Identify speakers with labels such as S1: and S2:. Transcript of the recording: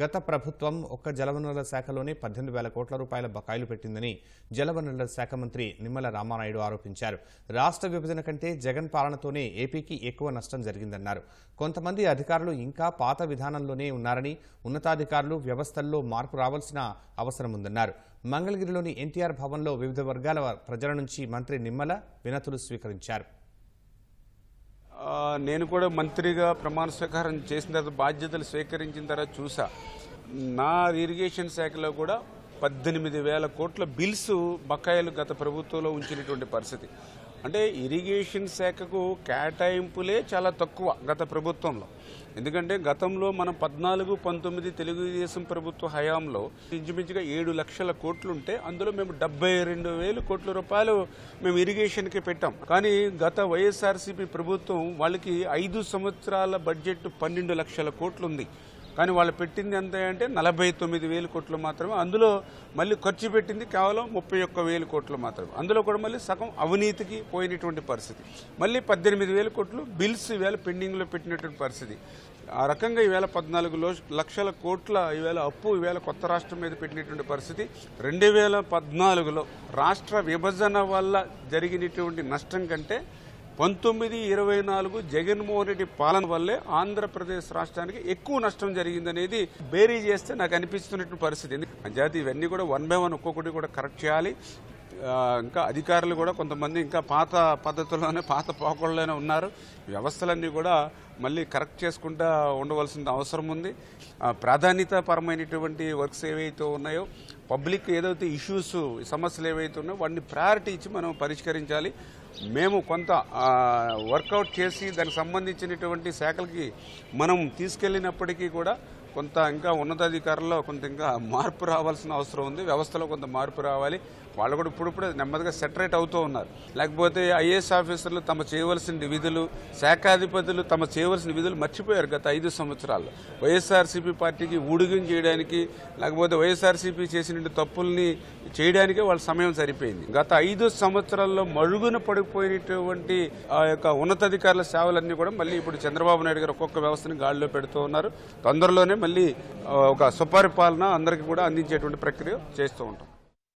S1: గత ప్రభుత్వం ఒక్క జలవనరుల శాఖలోనే 18,000 కోట్ల రూపాయల బకాయిలు పెట్టిందని జలవనరుల శాఖ మంత్రి నిమ్మల రామానాయుడు ఆరోపించారు. రాష్ట్ర విభజన కంటే జగన్ పాలనతోనే ఏపీకి ఎక్కువ నష్టం జరిగిందన్నారు. కొంతమంది అధికారులు ఇంకా పాత విధానంలోనే ఉన్నారని, ఉన్నతాధికారులు వ్యవస్థల్లో మార్పు రావాల్సిన అవసరం ఉందన్నారు. మంగళగిరిలోని ఎన్టీఆర్ భవన్లో వివిధ వర్గాల ప్రజల నుంచి మంత్రి నిమ్మల వినతులు స్వీకరించారు.
S2: నేను కూడా మంత్రిగా ప్రమాణ స్వీకారం చేసిన తర్వాత బాధ్యతలు స్వీకరించిన తర్వాత చూసా. నా ఇరిగేషన్ శాఖలో కూడా 18,000 కోట్ల బిల్స్ బకాయిలు గత ప్రభుత్వంలో ఉంచినటువంటి పరిస్థితి. అంటే ఇరిగేషన్ శాఖకు కేటాయింపులే చాలా తక్కువ గత ప్రభుత్వంలో. ఎందుకంటే గతంలో మనం 14-19 తెలుగుదేశం ప్రభుత్వ హయాంలో ఇంచుమించుగా 7 లక్షల కోట్లుంటే అందులో మేము 72,000 కోట్ల రూపాయలు మేము ఇరిగేషన్కి పెట్టాం. కానీ గత వైఎస్ఆర్సీపీ ప్రభుత్వం వాళ్ళకి 5 సంవత్సరాల బడ్జెట్ 12 లక్షల కోట్లు ఉంది. కానీ వాళ్ళు పెట్టింది ఎంత అంటే 49,000 కోట్లు మాత్రమే. అందులో మళ్ళీ ఖర్చు పెట్టింది కేవలం 31,000 కోట్లు మాత్రమే. అందులో కూడా మళ్ళీ సగం అవినీతికి పోయినటువంటి పరిస్థితి. మళ్ళీ 18,000 కోట్లు బిల్స్ ఈవేళ పెండింగ్లో పెట్టినటువంటి పరిస్థితి. ఆ రకంగా ఈవేళ 14 లక్షల కోట్ల ఈవేళ అప్పు ఈవేళ కొత్త రాష్ట్రం మీద పెట్టినటువంటి పరిస్థితి. 2014లో రాష్ట్ర విభజన వల్ల జరిగినటువంటి నష్టం కంటే 19-24 జగన్మోహన్ రెడ్డి పాలన వల్లే ఆంధ్రప్రదేశ్ రాష్ట్రానికి ఎక్కువ నష్టం జరిగిందనేది బేరీ చేస్తే నాకు అనిపిస్తున్నటువంటి పరిస్థితి. అంచేత ఇవన్నీ కూడా 1 by 1 ఒక్కొక్కటి కూడా కరెక్ట్ చేయాలి. ఇంకా అధికారులు కూడా కొంతమంది ఇంకా పాత పద్ధతుల్లోనే పాత పోకళ్ళలోనే ఉన్నారు. వ్యవస్థలన్నీ కూడా మళ్ళీ కరెక్ట్ చేసుకుంటూ ఉండవలసిన అవసరం ఉంది. ప్రాధాన్యత పరమైనటువంటి వర్క్స్ ఏవైతే ఉన్నాయో, పబ్లిక్ ఏదైతే ఇష్యూస్ సమస్యలు ఏవైతే ఉన్నాయో వాటిని ప్రయారిటీ ఇచ్చి మనం పరిష్కరించాలి. మేము కొంత వర్కౌట్ చేసి దానికి సంబంధించినటువంటి శాఖలకి మనం తీసుకెళ్లినప్పటికీ కూడా కొంత ఇంకా ఉన్నతాధికారుల్లో కొంత ఇంకా మార్పు రావాల్సిన అవసరం ఉంది. వ్యవస్థలో కొంత మార్పు రావాలి. వాళ్ళు కూడా ఇప్పుడిప్పుడే నెమ్మదిగా సెటరేట్ అవుతూ ఉన్నారు. లేకపోతే ఐఏఎస్ ఆఫీసర్లు తమ చేయవలసిన విధులు, శాఖాధిపతులు తమ చేయవలసిన విధులు మర్చిపోయారు గత 5 సంవత్సరాల్లో. వైఎస్ఆర్సీపీ పార్టీకి ఊడిగం చేయడానికి, లేకపోతే వైఎస్ఆర్సీపీ చేసిన తప్పుల్ని చేయడానికే వాళ్ళ సమయం సరిపోయింది. గత 5 సంవత్సరాల్లో మరుగున పడిపోయినటువంటి ఆ యొక్క ఉన్నతాధికారుల సేవలన్నీ కూడా మళ్ళీ ఇప్పుడు చంద్రబాబు నాయుడు గారు ఒక్కొక్క వ్యవస్థని గాడిలో పెడుతూ ఉన్నారు. తొందరలోనే మళ్ళీ ఒక సుపరిపాలన అందరికీ కూడా అందించేటువంటి ప్రక్రియ చేస్తూ ఉంటాం.